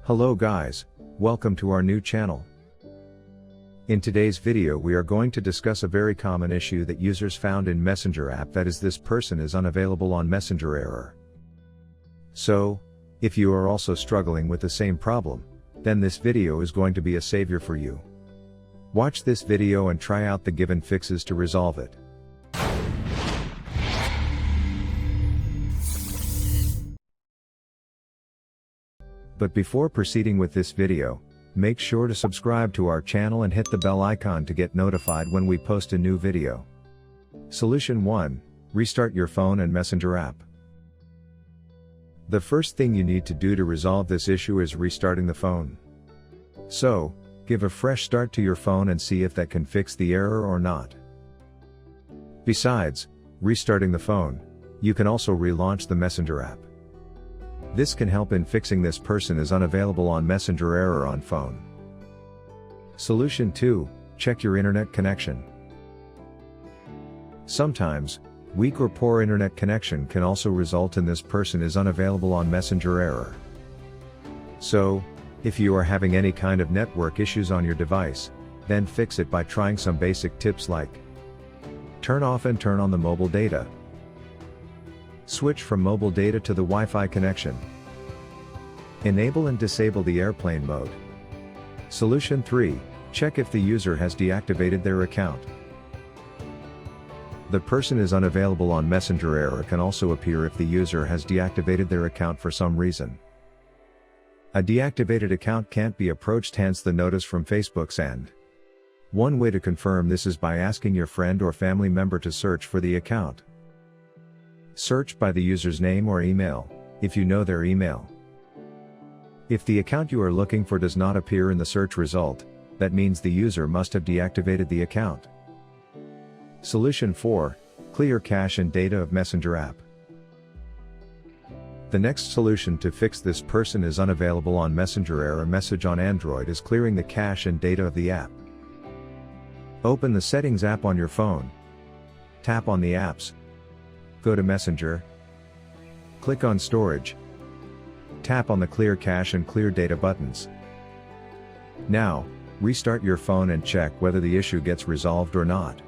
Hello guys, welcome to our new channel. In today's video we are going to discuss a very common issue that users found in Messenger app, that is, this person is unavailable on Messenger error. So, if you are also struggling with the same problem, then this video is going to be a savior for you. Watch this video and try out the given fixes to resolve it. But before proceeding with this video, make sure to subscribe to our channel and hit the bell icon to get notified when we post a new video. Solution 1. Restart your phone and Messenger app. The first thing you need to do to resolve this issue is restarting the phone. So, give a fresh start to your phone and see if that can fix the error or not. Besides restarting the phone, you can also relaunch the Messenger app. This can help in fixing this person is unavailable on Messenger error on phone. Solution 2. Check your internet connection. Sometimes, weak or poor internet connection can also result in this person is unavailable on Messenger error. So, if you are having any kind of network issues on your device, then fix it by trying some basic tips like turn off and turn on the mobile data. Switch from mobile data to the Wi-Fi connection. Enable and disable the airplane mode. Solution 3. Check if the user has deactivated their account. The person is unavailable on Messenger error can also appear if the user has deactivated their account for some reason. A deactivated account can't be approached, hence the notice from Facebook's end. One way to confirm this is by asking your friend or family member to search for the account. Search by the user's name or email, if you know their email. If the account you are looking for does not appear in the search result, that means the user must have deactivated the account. Solution 4. Clear cache and data of Messenger app. The next solution to fix this person is unavailable on Messenger error message on Android is clearing the cache and data of the app. Open the Settings app on your phone. Tap on the apps. Go to Messenger. Click on Storage. Tap on the Clear Cache and Clear Data buttons. Now, restart your phone and check whether the issue gets resolved or not.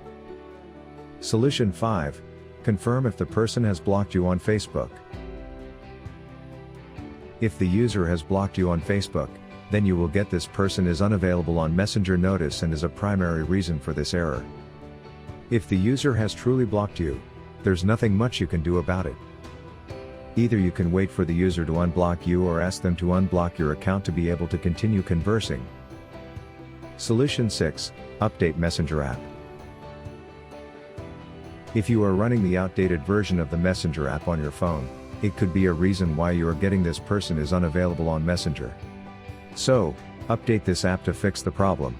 Solution 5. Confirm if the person has blocked you on Facebook. If the user has blocked you on Facebook, then you will get this person is unavailable on Messenger notice and is a primary reason for this error. If the user has truly blocked you, there's nothing much you can do about it. Either you can wait for the user to unblock you or ask them to unblock your account to be able to continue conversing. Solution 6. Update Messenger app. If you are running the outdated version of the Messenger app on your phone, it could be a reason why you are getting this person is unavailable on Messenger. So, update this app to fix the problem.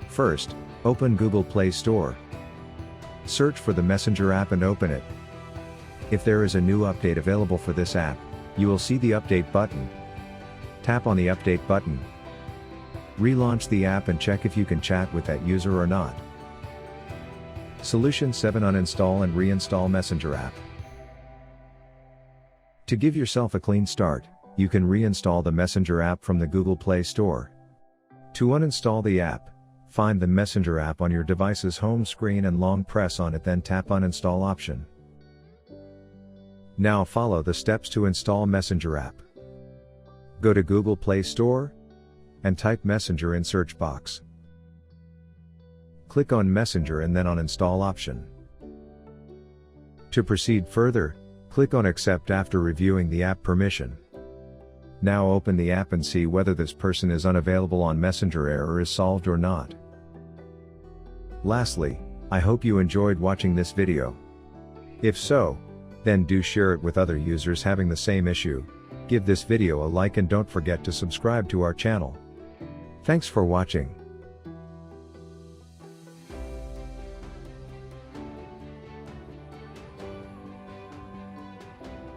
First, open Google Play Store. Search for the Messenger app and open it. If there is a new update available for this app, you will see the update button. Tap on the update button. Relaunch the app and check if you can chat with that user or not. Solution 7. Uninstall and reinstall Messenger app. To give yourself a clean start, you can reinstall the Messenger app from the Google Play Store. To uninstall the app, find the Messenger app on your device's home screen and long press on it, then tap Uninstall option. Now follow the steps to install Messenger app. Go to Google Play Store and type Messenger in search box. Click on Messenger and then on Install option. To proceed further, click on Accept after reviewing the app permission. Now open the app and see whether this person is unavailable on Messenger error is solved or not. Lastly, I hope you enjoyed watching this video. If so, then do share it with other users having the same issue. Give this video a like and don't forget to subscribe to our channel. Thanks for watching.